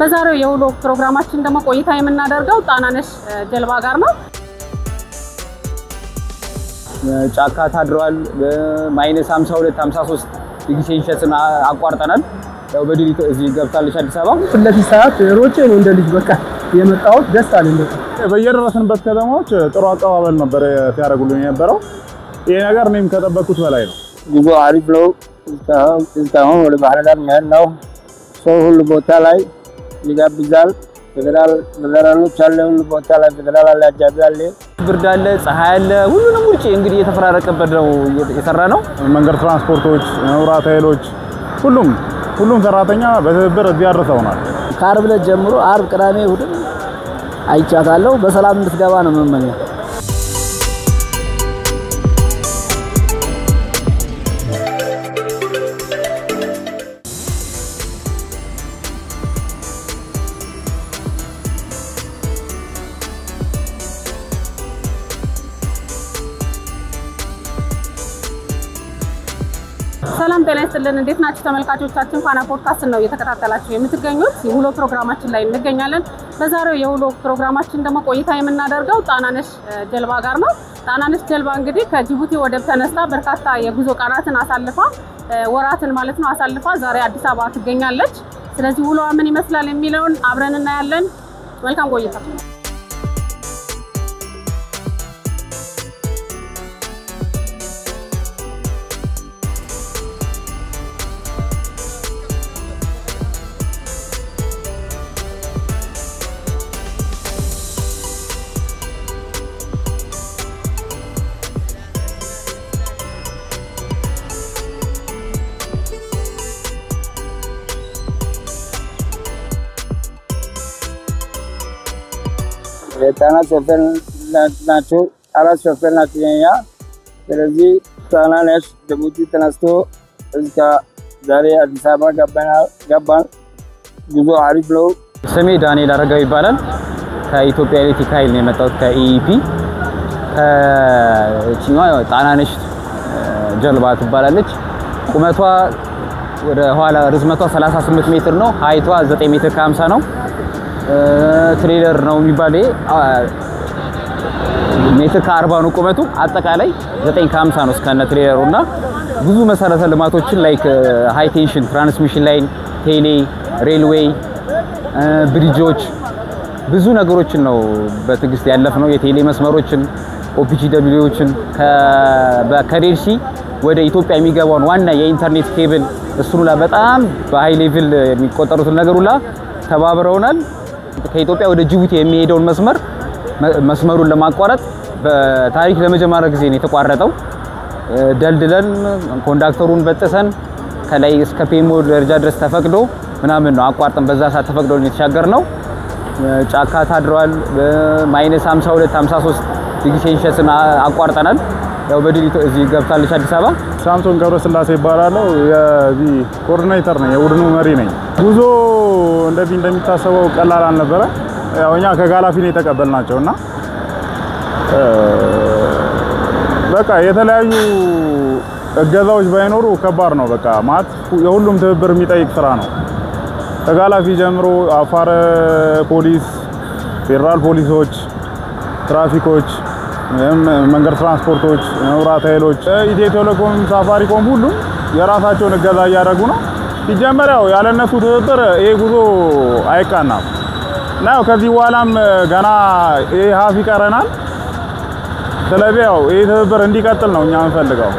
በዛሬው የውሎ ፕሮግራማችን ደግሞ ቆይታ የምናደርገው ጣናነሽ ጀልባ ጋር ነው። ጫካ ታድሯል። ማይነስ 52 53 ዲግሪ ሴልሺየስን አቋርጠናል። ያው በድሪቶ እዚህ ገብታለች አዲስ አበባ። ስለዚህ ሰዓት ሮጬ ነው እንደ ልጅ በቃ የመጣሁት ደስ አለኝ። በየደረስንበት ከተማዎች ጥሩ አቀባበል ነበር ያደርጉልን የነበረው። ይሄ ነገር እኔም ከጠበቅኩት በላይ ነው። ጉዞ አሪፍ ነው። እስካሁን ወደ ባህር ዳር መሄድ ነው። ሰው ሁሉ ቦታ ላይ ይጋብዛል። ፌደራሎች አለ ሁሉ ቦታ ላይ ፌደራል አለ፣ አጃቢ አለ፣ ብርድ አለ፣ ፀሐይ አለ። ሁሉንም ውጪ እንግዲህ የተፈራረቀበት ነው የሰራ ነው። መንገድ ትራንስፖርቶች፣ መብራት ኃይሎች ሁሉም ሰራተኛ በትብብር እዚህ አድርሰውናል። ከአርብ ዕለት ጀምሮ አርብ፣ ቅዳሜ፣ እሑድ አይቻታለሁ። በሰላም እንድትገባ ነው የምመኘው። ሰላም ጤና ይስጥልን። እንዴት ናችሁ ተመልካቾቻችን? ፋና ፖድካስት ነው እየተከታተላችሁ የምትገኙት። የውሎ ፕሮግራማችን ላይ እንገኛለን። በዛሬው የውሎ ፕሮግራማችን ደግሞ ቆይታ የምናደርገው ጣናነሽ ጀልባ ጋር ነው። ጣናነሽ ጀልባ እንግዲህ ከጅቡቲ ወደብ ተነስታ በርካታ የጉዞ ቀናትን አሳልፋ ወራትን ማለት ነው አሳልፋ ዛሬ አዲስ አበባ ትገኛለች። ስለዚህ ውሎዋ ምን ይመስላል የሚለውን አብረን እናያለን። መልካም ቆይታ። ጣና ሾፌር ናቸው፣ አራት ሾፌር ናቸው የኛ። ስለዚህ ጣናነሽ ጅቡቲ ተነስቶ እስከ ዛሬ አዲስ አበባ ገባን። ጉዞ አሪፍ ነው። ስሜ ዳንኤል አረጋው ይባላል። ከኢትዮጵያ ኤሌክትሪክ ኃይል ነው የመጣሁት ከኢኢፒ። ከቺኛው ጣናነሽ ጀልባ ትባላለች። ቁመቷ ወደ ኋላ ርዝመቷ 38 ሜትር ነው። ሃይቷ 9 ሜትር ከ50 ነው። ትሬለር ነው የሚባለው ሜትር ከ40 ነው ቁመቱ። አጠቃላይ 9 ከ50 ነው እስከነ ትሬለሩና ብዙ መሰረተ ልማቶችን ላይክ ሃይ ቴንሽን ትራንስሚሽን ላይን፣ ቴሌ፣ ሬልዌይ፣ ብሪጆች ብዙ ነገሮችን ነው በትግስት ያለፍነው። የቴሌ መስመሮችን፣ ኦፒጂደብሊውዎችን ከሬድሲ ወደ ኢትዮጵያ የሚገባውን ዋና የኢንተርኔት ኬብል እሱላ በጣም በሃይ ሌቭል የሚቆጠሩትን ነገሩላ ተባብረውናል። ከኢትዮጵያ ወደ ጅቡቲ የሚሄደውን መስመሩን ለማቋረጥ በታሪክ ለመጀመሪያ ጊዜ ነው የተቋረጠው። ደልድለን ኮንዳክተሩን በጥሰን ከላይ እስከ ፔሞ ደረጃ ድረስ ተፈቅዶ ምናምን ነው አቋርጠን በዛ ሰዓት ተፈቅዶ የተሻገርነው። ጫካ ታድሯል። ማይነስ 52 53 ዲግሪ ሴልሺየስን አቋርጠናል። ያው በድሪቶ እዚህ ገብታለች አዲስ አበባ። ሳምሶን ገብረስላሴ ይባላለሁ። የዚህ ኮኦርዲኔተር ነኝ፣ የቡድኑ መሪ ነኝ። ጉዞ እንደዚህ እንደሚታሰበው ቀላል አልነበረ። ያው እኛ ከጋላፊ ነው የተቀበልናቸውና በቃ የተለያዩ እገዛዎች ባይኖሩ ከባድ ነው። በቃ ማለት የሁሉም ትብብር የሚጠይቅ ስራ ነው። ከጋላፊ ጀምሮ አፋር ፖሊስ፣ ፌደራል ፖሊሶች፣ ትራፊኮች፣ መንገድ ትራንስፖርቶች፣ መብራት ኃይሎች፣ ኢትዮ ቴሌኮም፣ ሳፋሪኮም ሁሉም የራሳቸውን እገዛ እያደረጉ ነው። ሲጀመሪያው ያለነሱ ትብብር ይሄ ጉዞ አይቃናም እና ያው ከዚህ በኋላም ገና ይሄ ሀፍ ይቀረናል። ስለዚህ ያው ይሄ ትብብር እንዲቀጥል ነው እኛ የምንፈልገው።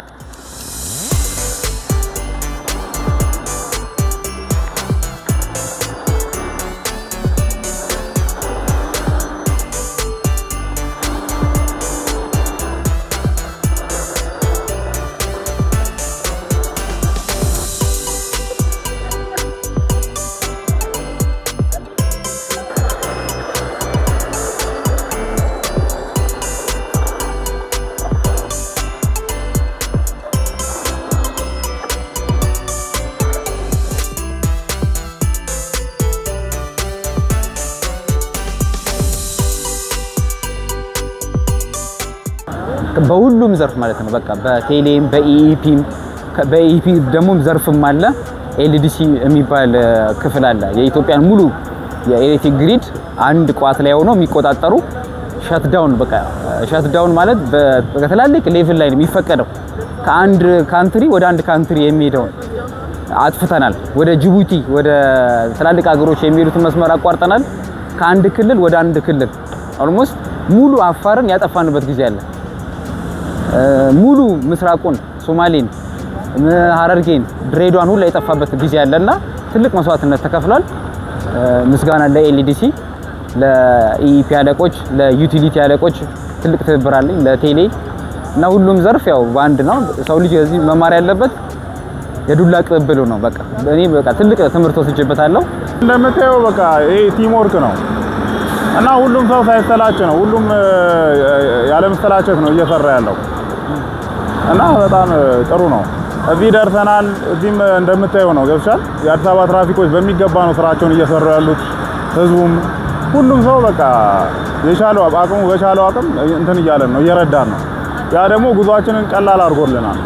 በሁሉም ዘርፍ ማለት ነው። በቃ በቴሌም በኢኢፒም በኢኢፒ ደሞም ዘርፍም አለ። ኤልዲሲ የሚባል ክፍል አለ። የኢትዮጵያን ሙሉ የኤሌክትሪክ ግሪድ አንድ ቋት ላይ ሆኖ የሚቆጣጠሩ ሸትዳውን በቃ ሸትዳውን ማለት በተላልቅ ሌቭል ላይ የሚፈቀደው ከአንድ ካንትሪ ወደ አንድ ካንትሪ የሚሄደው አጥፍተናል። ወደ ጅቡቲ ወደ ተላልቅ ሀገሮች የሚሄዱትን መስመር አቋርጠናል። ከአንድ ክልል ወደ አንድ ክልል ኦልሞስት ሙሉ አፋርን ያጠፋንበት ጊዜ አለ። ሙሉ ምስራቁን ሶማሌን፣ ሐረርጌን፣ ድሬዳዋን ሁሉ የጠፋበት ጊዜ አለና ትልቅ መስዋዕትነት ተከፍሏል። ምስጋና ለኤልዲሲ ለኢኢፒ አለቆች ለዩቲሊቲ አለቆች ትልቅ ትብብር አለኝ። ለቴሌ እና ሁሉም ዘርፍ ያው ባንድ ነው። ሰው ልጅ እዚህ መማር ያለበት የዱላ ቅብብሉ ነው። በቃ እኔ በቃ ትልቅ ትምህርት ወስጄበታለሁ። እንደምታየው በቃ ይሄ ቲም ወርክ ነው እና ሁሉም ሰው ሳይሰላች ነው ሁሉም ያለ መሰላቸት ነው እየሰራ ያለው እና በጣም ጥሩ ነው። እዚህ ደርሰናል። እዚህም እንደምታየው ነው ገብቻል። የአዲስ አበባ ትራፊኮች በሚገባ ነው ስራቸውን እየሰሩ ያሉት። ህዝቡም ሁሉም ሰው በቃ የቻለው አቅሙ በቻለው አቅም እንትን እያለን ነው እየረዳን ነው። ያ ደግሞ ጉዟችንን ቀላል አድርጎልናል።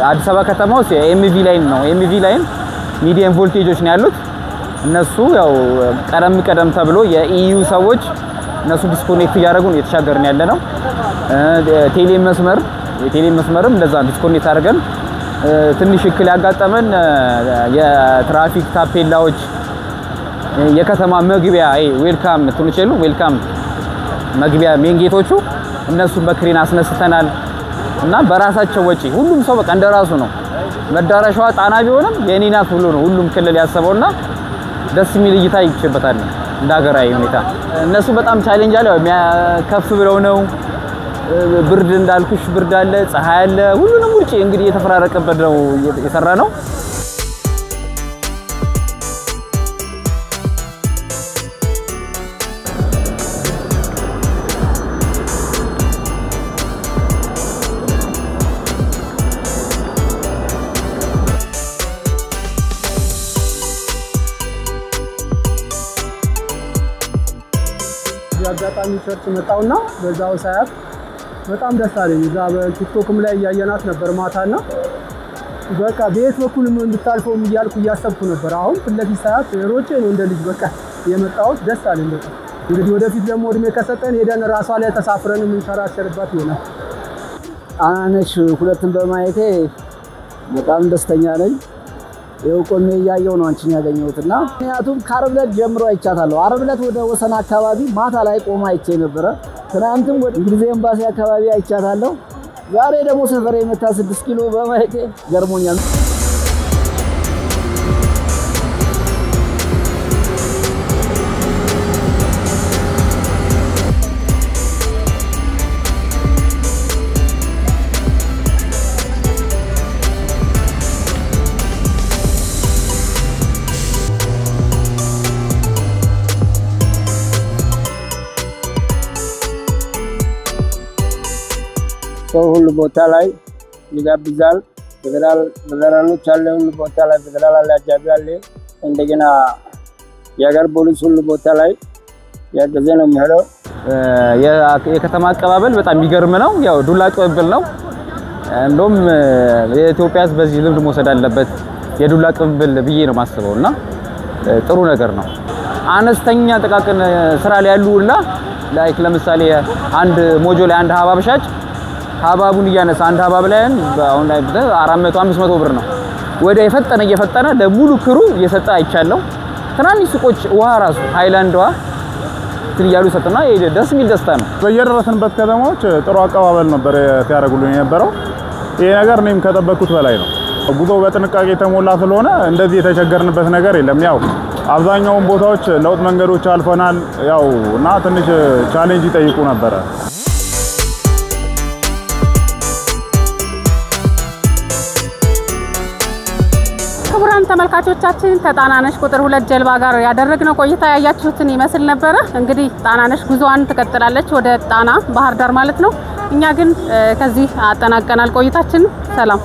አዲስ አበባ ከተማ ውስጥ የኤምቪ ላይን ነው። ኤምቪ ላይን ሚዲየም ቮልቴጆች ነው ያሉት። እነሱ ያው ቀደም ተብሎ የኢዩ ሰዎች እነሱ ዲስኮኔክት እያደረጉ ነው የተሻገርን ያለ ነው። ቴሌ መስመርም እንደዛ ዲስኮኔክት አድርገን ትንሽ እክል ያጋጠመን የትራፊክ ታፔላዎች የከተማ መግቢያ ዌልካም ትንቸሉ ዌልካም መግቢያ ሜን ጌቶቹ እነሱን በክሬን አስነስተናል እና በራሳቸው ወጪ ሁሉም ሰው በቃ እንደራሱ ነው። መዳረሻዋ ጣና ቢሆንም የኔናት ብሎ ነው ሁሉም ክልል ያሰበውና ደስ የሚል እይታ ይችበታል። እንዳገራይ ሁኔታ እነሱ በጣም ቻሌንጅ አለ። ከፍ ብለው ነው ብርድ እንዳልኩሽ ብርድ አለ፣ ፀሐይ አለ፣ ሁሉንም ውጪ እንግዲህ የተፈራረቀበት ነው የሰራ ነው። ያጋጣሚ ቸርች መጣውና በዛው ሰዓት በጣም ደስ አለኝ። እዛ በቲክቶክም ላይ ያያየናት ነበር ማታና በቃ ቤት በኩል እንድታልፈው እያልኩ እያሰብኩ ነበር። አሁን ፍለፊት ሰዓት ሮጬ ነው እንደ ልጅ በቃ የመጣሁት። ደስ አለኝ በቃ። እንግዲህ ወደፊት ደግሞ እድሜ ከሰጠን ሄደን ራሷ ላይ ተሳፍረን እንሰራጨርባት ይሆናል። አናነሽ ሁለቱን በማየቴ በጣም ደስተኛ ነኝ። ይኸው ቆሜ እያየሁ ነው አንቺን ያገኘሁትና ምክንያቱም ከዓርብ ዕለት ጀምሮ አይቻታለሁ። ዓርብ ዕለት ወደ ወሰን አካባቢ ማታ ላይ ቆማ አይቼ ነበረ። ትናንትም ወደ እንግሊዝ ኤምባሲ አካባቢ አይቻታለሁ። ዛሬ ደግሞ ሰፈሬ መታ 6 ኪሎ በማየቴ ገርሞኛል። ሰው ሁሉ ቦታ ላይ ይጋብዛል። ፌደራሎች አለ ሁሉ ቦታ ላይ ፌደራል አጃቢ አለ። እንደገና የሀገር ፖሊስ ሁሉ ቦታ ላይ ያገዘ ነው የሚሄደው። የከተማ አቀባበል በጣም የሚገርም ነው። ያው ዱላ ቅብብል ነው። እንደውም የኢትዮጵያ ሕዝብ በዚህ ልምድ መውሰድ አለበት የዱላ ቅብብል ብዬ ነው ማስበውና ጥሩ ነገር ነው። አነስተኛ ጥቃቅን ስራ ላይ ያሉና ላይክ ለምሳሌ አንድ ሞጆ ላይ አንድ ሀባብ ሻጭ ሀባቡን እያነሳ አንድ ሀባብ ላይ አሁን ላይ 400 500 ብር ነው። ወደ እየፈጠነ ለሙሉ ክሩ እየሰጠ አይቻለው። ትናንሽ ሱቆች ውሃ ራሱ ሃይላንድ ውሃ ትልያሉ ሰጥና ደስ የሚል ደስታ ነው። በየደረስንበት ከተማዎች ጥሩ አቀባበል ነበር ያደርጉልን የነበረው። ይሄ ነገር እኔም ከጠበቅኩት በላይ ነው። ጉዞ በጥንቃቄ የተሞላ ስለሆነ እንደዚህ የተቸገርንበት ነገር የለም። ያው አብዛኛውን ቦታዎች ለውጥ መንገዶች አልፈናል። ያው እና ትንሽ ቻሌንጅ ይጠይቁ ነበር። ክቡራን ተመልካቾቻችን ከጣናነሽ ቁጥር 2 ጀልባ ጋር ያደረግነው ቆይታ ያያችሁትን ይመስል ነበር። እንግዲህ ጣናነሽ ጉዞዋን ትቀጥላለች ወደ ጣና ባህር ዳር ማለት ነው። እኛ ግን ከዚህ አጠናቀናል ቆይታችን። ሰላም።